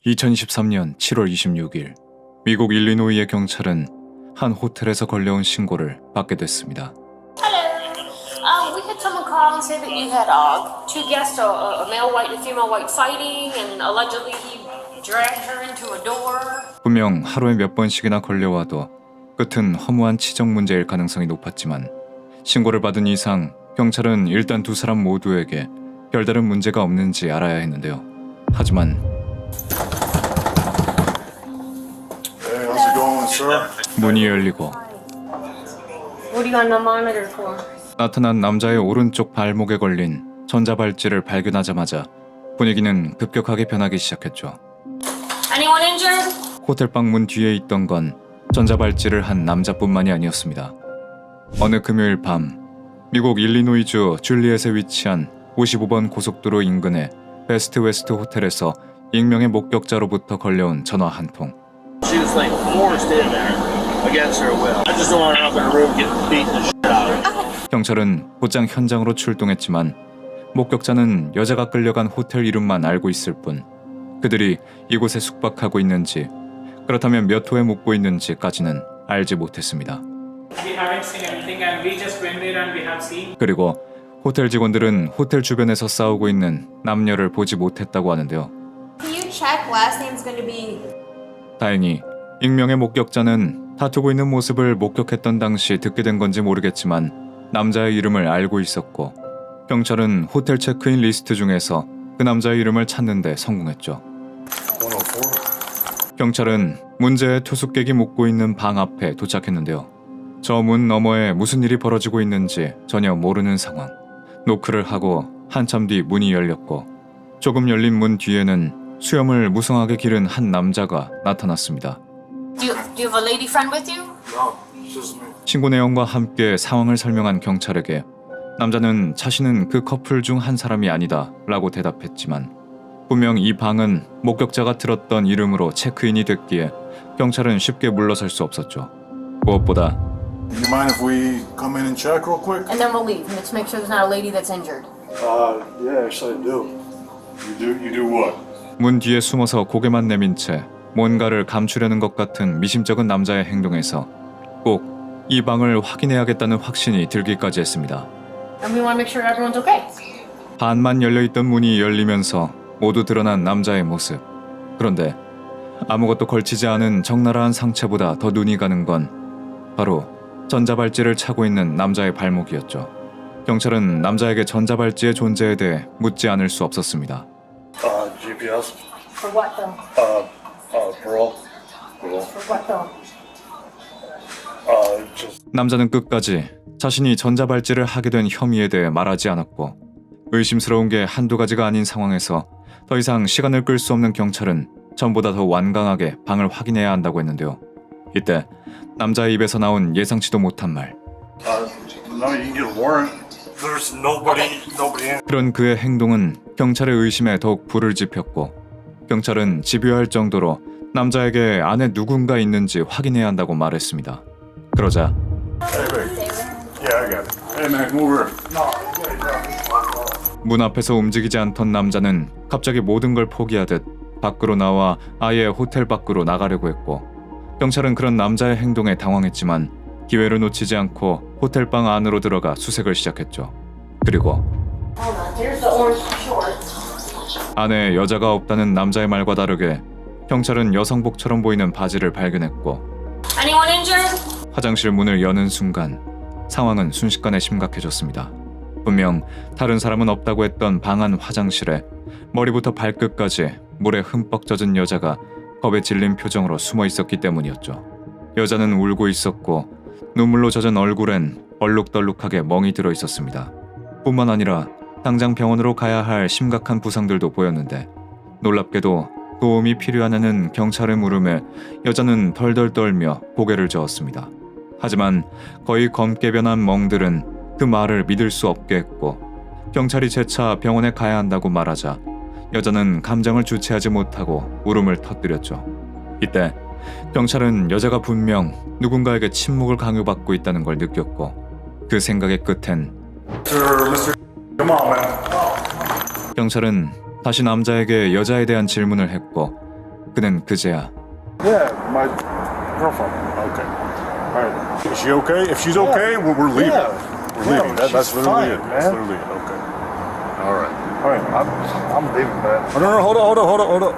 2023년 7월 26일 미국 일리노이의 경찰은 한 호텔에서 걸려온 신고를 받게 됐습니다. We had someone call and say that you had two guests, a male white and a female white fighting, and allegedly he dragged her into a door. 분명 하루에 몇 번씩이나 걸려와도 끝은 허무한 치정 문제일 가능성이 높았지만 신고를 받은 이상 경찰은 일단 두 사람 모두에게 별다른 문제가 없는지 알아야 했는데요. 하지만 Hey, how's it going, sir? 문이 열리고 What do you got no monitor for? 나타난 남자의 오른쪽 발목에 걸린 전자발찌를 발견하자마자 분위기는 급격하게 변하기 시작했죠. Anyone injured? 호텔방 문 뒤에 있던 건 전자발찌를 한 남자뿐만이 아니었습니다. 어느 금요일 밤 미국 일리노이주 줄리엣에 위치한 55번 고속도로 인근의 베스트 웨스트 호텔에서 익명의 목격자로부터 걸려온 전화 한 통. She was like forced in there against her will. I just don't want her up in a room getting beaten the shit out of her. 경찰은 곧장 현장으로 출동했지만 목격자는 여자가 끌려간 호텔 이름만 알고 있을 뿐 그들이 이곳에 숙박하고 있는지 그렇다면 몇 호에 묵고 있는지까지는 알지 못했습니다. 그리고 호텔 직원들은 호텔 주변에서 싸우고 있는 남녀를 보지 못했다고 하는데요. Can you check last name's going to be? 다행히 익명의 목격자는 다투고 있는 모습을 목격했던 당시 듣게 된 건지 모르겠지만 남자의 이름을 알고 있었고 경찰은 호텔 체크인 리스트 중에서 그 남자의 이름을 찾는 데 성공했죠. 104? 경찰은 문제의 투숙객이 묵고 있는 방 앞에 도착했는데요. 저 문 너머에 무슨 일이 벌어지고 있는지 전혀 모르는 상황. 노크를 하고 한참 뒤 문이 열렸고 조금 열린 문 뒤에는 수염을 무성하게 기른 한 남자가 나타났습니다. Do you have a lady friend with you? No, it's just me. 신고 내용과 함께 상황을 설명한 경찰에게 남자는 자신은 그 커플 중 한 사람이 아니다 라고 대답했지만 분명 이 방은 목격자가 들었던 이름으로 체크인이 됐기에 경찰은 쉽게 물러설 수 없었죠. 무엇보다 Do you mind if we come in and check real quick? And then we'll leave. Let's make sure there's not a lady that's injured. Yeah, actually I do. You do what? 문 뒤에 숨어서 고개만 내민 채 뭔가를 감추려는 것 같은 미심쩍은 남자의 행동에서 꼭 이 방을 확인해야겠다는 확신이 들기까지 했습니다. And we want to make sure everyone's okay. 반만 열려있던 문이 열리면서 모두 드러난 남자의 모습. 그런데 아무것도 걸치지 않은 적나라한 상체보다 더 눈이 가는 건 바로 전자발찌를 차고 있는 남자의 발목이었죠. 경찰은 남자에게 전자발찌의 존재에 대해 묻지 않을 수 없었습니다. GPS? For what though? Parole? For what though? Just 남자는 끝까지 자신이 전자발찌를 하게 된 혐의에 대해 말하지 않았고 의심스러운 게 한두 가지가 아닌 상황에서 더 이상 시간을 끌 수 없는 경찰은 전보다 더 완강하게 방을 확인해야 한다고 했는데요. 이때 남자의 입에서 나온 예상치도 못한 말. now you can get a warrant. There's nobody in. 그런 그의 행동은 경찰의 의심에 더욱 불을 지폈고 경찰은 집요할 정도로 남자에게 안에 누군가 있는지 확인해야 한다고 말했습니다. 그러자 Hey, babe. Yeah, I got it. Hey, man, come over here. 문 앞에서 움직이지 않던 남자는 갑자기 모든 걸 포기하듯 밖으로 나와 아예 호텔 밖으로 나가려고 했고 경찰은 그런 남자의 행동에 당황했지만 기회를 놓치지 않고 호텔방 안으로 들어가 수색을 시작했죠. 그리고 Hold on. Here's the orange shorts. 안에 여자가 없다는 남자의 말과 다르게 경찰은 여성복처럼 보이는 바지를 발견했고 Anyone injured? 화장실 문을 여는 순간 상황은 순식간에 심각해졌습니다. 분명 다른 사람은 없다고 했던 방 안 화장실에 머리부터 발끝까지 물에 흠뻑 젖은 여자가 겁에 질린 표정으로 숨어 있었기 때문이었죠. 여자는 울고 있었고 눈물로 젖은 얼굴엔 얼룩덜룩하게 멍이 들어 있었습니다. 뿐만 아니라 당장 병원으로 가야 할 심각한 부상들도 보였는데 놀랍게도 도움이 필요하냐는 경찰의 물음에 여자는 덜덜 떨며 고개를 저었습니다. 하지만 거의 검게 변한 멍들은 그 말을 믿을 수 없게 했고 경찰이 재차 병원에 가야 한다고 말하자 여자는 감정을 주체하지 못하고 울음을 터뜨렸죠. 이때 경찰은 여자가 분명 누군가에게 침묵을 강요받고 있다는 걸 느꼈고 그 생각의 끝엔 Mr. Come on, man. 경찰은 다시 남자에게 여자에 대한 질문을 했고 그는 그제야 Yeah, my girlfriend. Okay. All right. Is she okay? If she's okay, we're leaving. We're leaving. That's literally it. That's literally it. Okay. All right. All right, I'm leaving, man. Oh, no, hold on.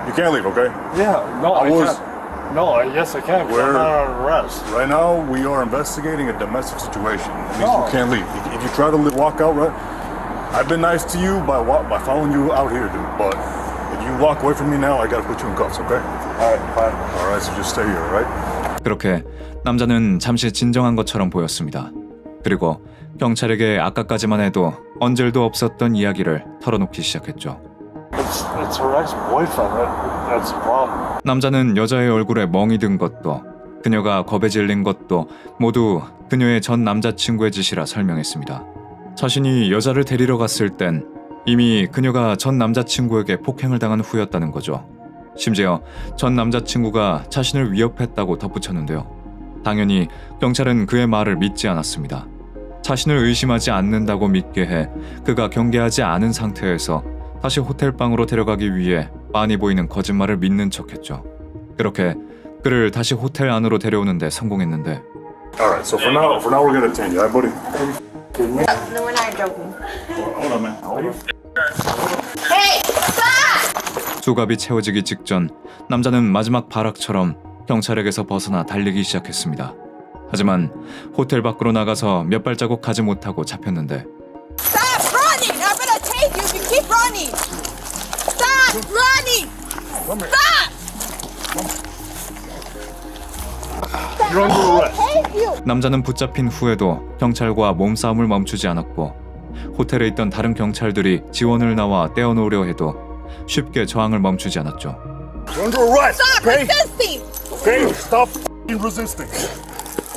You can't leave, okay? Yeah, no, I I was- can't. No, yes, I can. 'Cause Where- I'm not on arrest. Right now, we are investigating a domestic situation. It means No. you can't leave. If you try to walk out, right? I've been nice to you by following you out here, dude. But if you walk away from me now, I gotta put you in cuffs, okay? All right, fine. All right, so just stay here, all right? 그렇게 남자는 잠시 진정한 것처럼 보였습니다. 그리고 경찰에게 아까까지만 해도 언질도 없었던 이야기를 털어놓기 시작했죠. It's her ex-boyfriend. That's the problem. 남자는 여자의 얼굴에 멍이 든 것도 그녀가 겁에 질린 것도 모두 그녀의 전 남자친구의 짓이라 설명했습니다. 자신이 여자를 데리러 갔을 땐 이미 그녀가 전 남자친구에게 폭행을 당한 후였다는 거죠. 심지어 전 남자친구가 자신을 위협했다고 덧붙였는데요. 당연히 경찰은 그의 말을 믿지 않았습니다. 자신을 의심하지 않는다고 믿게 해 그가 경계하지 않은 상태에서 다시 호텔방으로 데려가기 위해 빤히 보이는 거짓말을 믿는 척했죠. 그렇게 그를 다시 호텔 안으로 데려오는데 성공했는데 All right, so for now we're gonna attend you, all right, buddy? No, we're not joking. Hold on, man. Hey, stop! 수갑이 채워지기 직전 남자는 마지막 발악처럼 경찰에게서 벗어나 달리기 시작했습니다. 하지만 호텔 밖으로 나가서 몇 발자국 가지 못하고 잡혔는데 Stop running! I'm gonna take you if you keep running! Stop running! Stop! You're under arrest. Take you! 남자는 붙잡힌 후에도 경찰과 몸싸움을 멈추지 않았고 호텔에 있던 다른 경찰들이 지원을 나와 떼어놓으려 해도 쉽게 저항을 멈추지 않았죠. You're under arrest, Stop okay? resisting! Okay, stop resisting.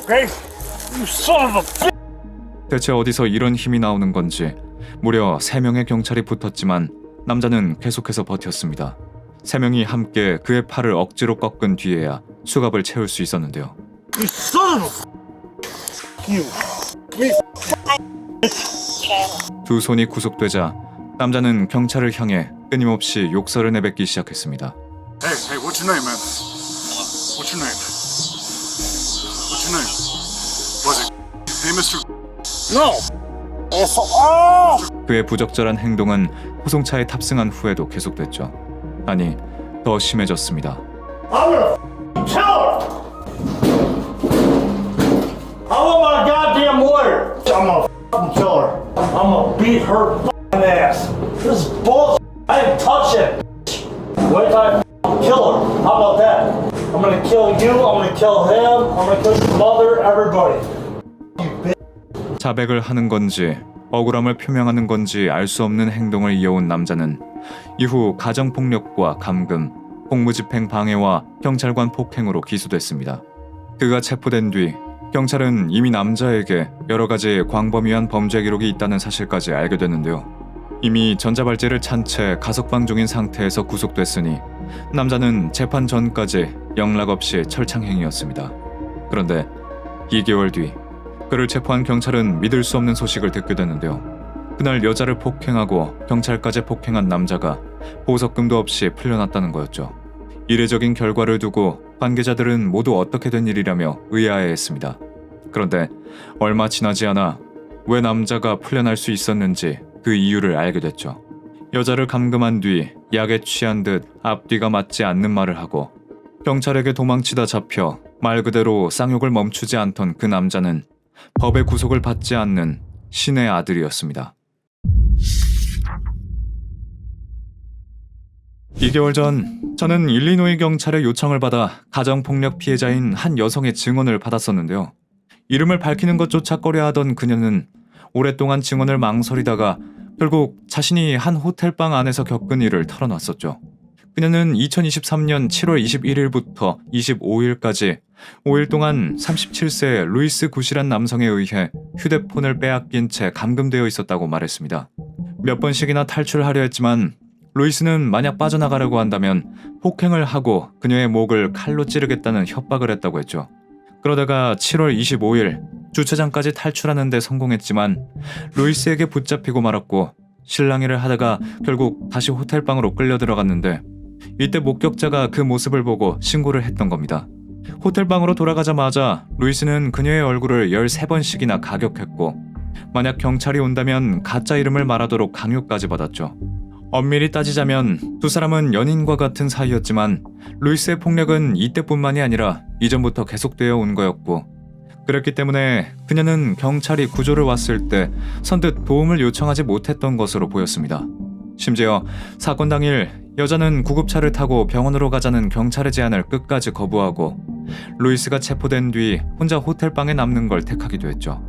Okay? You son of a bitch! 대체 어디서 이런 힘이 나오는 건지 무려 3명의 경찰이 붙었지만 남자는 계속해서 버텼습니다. 3명이 함께 그의 팔을 억지로 꺾은 뒤에야 수갑을 채울 수 있었는데요. You son of a... 두 손이 구속되자 남자는 경찰을 향해 끊임없이 욕설을 내뱉기 시작했습니다. Hey, what's your name, man? What's your name? What's your name? Was it? Hey, Mr. No! Oh! 그의 부적절한 행동은 호송차에 탑승한 후에도 계속됐죠. 아니, 더 심해졌습니다. I'm gonna kill her! I want my goddamn lawyer! I'm gonna fucking kill her. I'm gonna beat her fucking ass. This is bullshit. I didn't touch it. Wait till I fucking kill her. How about that? I'm gonna kill you, I'm gonna kill him, I'm gonna kill your mother, everybody. 자백을 하는 건지 억울함을 표명하는 건지 알 수 없는 행동을 이어온 남자는 이후 가정폭력과 감금, 공무집행 방해와 경찰관 폭행으로 기소됐습니다. 그가 체포된 뒤 경찰은 이미 남자에게 여러 가지 광범위한 범죄 기록이 있다는 사실까지 알게 됐는데요. 이미 전자발찌를 찬 채 가석방 중인 상태에서 구속됐으니 남자는 재판 전까지 영락 없이 철창행이었습니다. 그런데 2개월 뒤 그를 체포한 경찰은 믿을 수 없는 소식을 듣게 됐는데요. 그날 여자를 폭행하고 경찰까지 폭행한 남자가 보석금도 없이 풀려났다는 거였죠. 이례적인 결과를 두고 관계자들은 모두 어떻게 된 일이라며 의아해했습니다. 그런데 얼마 지나지 않아 왜 남자가 풀려날 수 있었는지 그 이유를 알게 됐죠. 여자를 감금한 뒤 약에 취한 듯 앞뒤가 맞지 않는 말을 하고 경찰에게 도망치다 잡혀 말 그대로 쌍욕을 멈추지 않던 그 남자는 법의 구속을 받지 않는 신의 아들이었습니다. 2개월 전 저는 일리노이 경찰의 요청을 받아 가정폭력 피해자인 한 여성의 증언을 받았었는데요. 이름을 밝히는 것조차 꺼려하던 그녀는 오랫동안 증언을 망설이다가 결국 자신이 한 호텔방 안에서 겪은 일을 털어놨었죠. 그녀는 2023년 7월 21일부터 25일까지 5일 동안 37세 루이스 굿이란 남성에 의해 휴대폰을 빼앗긴 채 감금되어 있었다고 말했습니다. 몇 번씩이나 탈출하려 했지만 루이스는 만약 빠져나가려고 한다면 폭행을 하고 그녀의 목을 칼로 찌르겠다는 협박을 했다고 했죠. 그러다가 7월 25일 주차장까지 탈출하는 데 성공했지만 루이스에게 붙잡히고 말았고 실랑이를 하다가 결국 다시 호텔방으로 끌려 들어갔는데 이때 목격자가 그 모습을 보고 신고를 했던 겁니다. 호텔방으로 돌아가자마자 루이스는 그녀의 얼굴을 13번씩이나 가격했고 만약 경찰이 온다면 가짜 이름을 말하도록 강요까지 받았죠. 엄밀히 따지자면 두 사람은 연인과 같은 사이였지만 루이스의 폭력은 이때뿐만이 아니라 이전부터 계속되어 온 거였고 그렇기 때문에 그녀는 경찰이 구조를 왔을 때 선뜻 도움을 요청하지 못했던 것으로 보였습니다. 심지어 사건 당일 여자는 구급차를 타고 병원으로 가자는 경찰의 제안을 끝까지 거부하고 루이스가 체포된 뒤 혼자 호텔방에 남는 걸 택하기도 했죠.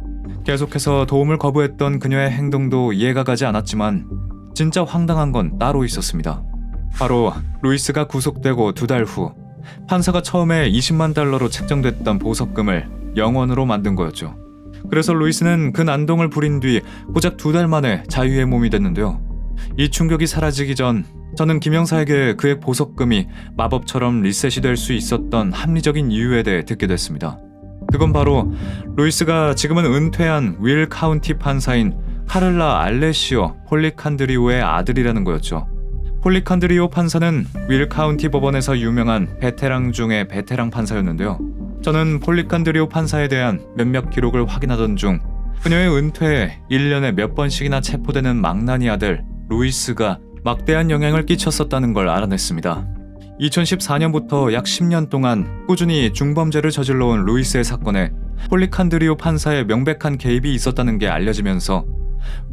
계속해서 도움을 거부했던 그녀의 행동도 이해가 가지 않았지만 진짜 황당한 건 따로 있었습니다. 바로 루이스가 구속되고 2달 후 판사가 처음에 $200,000로 책정됐던 보석금을 0원으로 만든 거였죠. 그래서 루이스는 그 난동을 부린 뒤 고작 2달 만에 자유의 몸이 됐는데요. 이 충격이 사라지기 전 저는 김 형사에게 그의 보석금이 마법처럼 리셋이 될 수 있었던 합리적인 이유에 대해 듣게 됐습니다. 그건 바로 루이스가 지금은 은퇴한 윌 카운티 판사인 카를라 알레시오 폴리칸드리오의 아들이라는 거였죠. 폴리칸드리오 판사는 윌 카운티 법원에서 유명한 베테랑 중의 베테랑 판사였는데요. 저는 폴리칸드리오 판사에 대한 몇몇 기록을 확인하던 중 그녀의 은퇴에 1년에 몇 번씩이나 체포되는 망나니 아들 루이스가 막대한 영향을 끼쳤었다는 걸 알아냈습니다. 2014년부터 약 10년 동안 꾸준히 중범죄를 저질러온 루이스의 사건에 폴리칸드리오 판사의 명백한 개입이 있었다는 게 알려지면서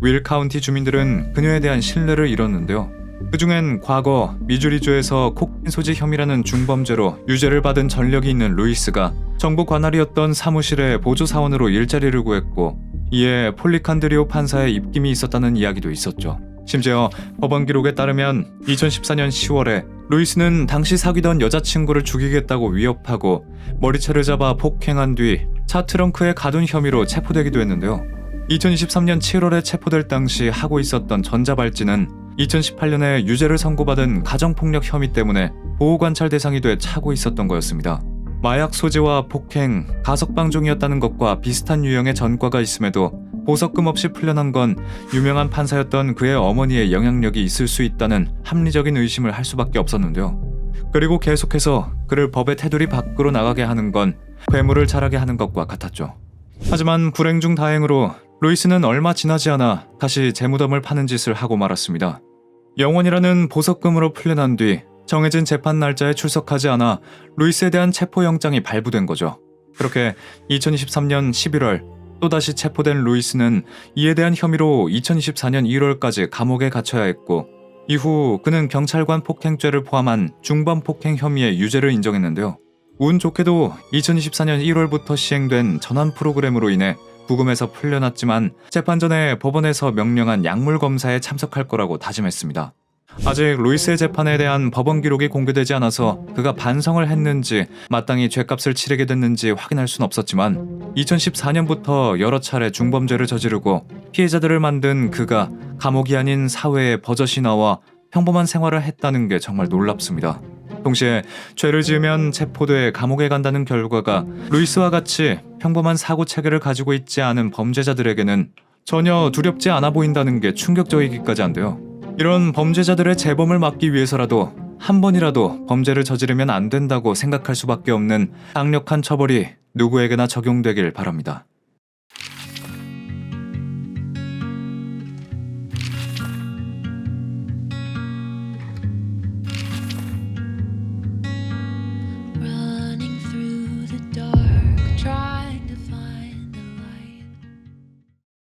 윌 카운티 주민들은 그녀에 대한 신뢰를 잃었는데요. 그중엔 과거 미주리주에서 코카인 소지 혐의라는 중범죄로 유죄를 받은 전력이 있는 루이스가 정부 관할이었던 사무실에 보조사원으로 일자리를 구했고 이에 폴리칸드리오 판사의 입김이 있었다는 이야기도 있었죠. 심지어 법원 기록에 따르면 2014년 10월에 루이스는 당시 사귀던 여자친구를 죽이겠다고 위협하고 머리채를 잡아 폭행한 뒤 차 트렁크에 가둔 혐의로 체포되기도 했는데요. 2023년 7월에 체포될 당시 하고 있었던 전자발찌는 2018년에 유죄를 선고받은 가정폭력 혐의 때문에 보호관찰 대상이 돼 차고 있었던 거였습니다. 마약 소지와 폭행, 가석방 중이었다는 것과 비슷한 유형의 전과가 있음에도 보석금 없이 풀려난 건 유명한 판사였던 그의 어머니의 영향력이 있을 수 있다는 합리적인 의심을 할 수밖에 없었는데요. 그리고 계속해서 그를 법의 테두리 밖으로 나가게 하는 건 괴물을 자라게 하는 것과 같았죠. 하지만 불행 중 다행으로 루이스는 얼마 지나지 않아 다시 재무덤을 파는 짓을 하고 말았습니다. 영원이라는 보석금으로 풀려난 뒤 정해진 재판 날짜에 출석하지 않아 루이스에 대한 체포영장이 발부된 거죠. 그렇게 2023년 11월 또다시 체포된 루이스는 이에 대한 혐의로 2024년 1월까지 감옥에 갇혀야 했고 이후 그는 경찰관 폭행죄를 포함한 중범 폭행 혐의의 유죄를 인정했는데요. 운 좋게도 2024년 1월부터 시행된 전환 프로그램으로 인해 부검에서 풀려났지만 재판 전에 법원에서 명령한 약물 검사에 참석할 거라고 다짐했습니다. 아직 루이스의 재판에 대한 법원 기록이 공개되지 않아서 그가 반성을 했는지 마땅히 죄값을 치르게 됐는지 확인할 순 없었지만 2014년부터 여러 차례 중범죄를 저지르고 피해자들을 만든 그가 감옥이 아닌 사회에 버젓이 나와 평범한 생활을 했다는 게 정말 놀랍습니다. 동시에 죄를 지으면 체포돼 감옥에 간다는 결과가 루이스와 같이 평범한 사고 체계를 가지고 있지 않은 범죄자들에게는 전혀 두렵지 않아 보인다는 게 충격적이기까지 한데요. 이런 범죄자들의 재범을 막기 위해서라도 한 번이라도 범죄를 저지르면 안 된다고 생각할 수밖에 없는 강력한 처벌이 누구에게나 적용되길 바랍니다.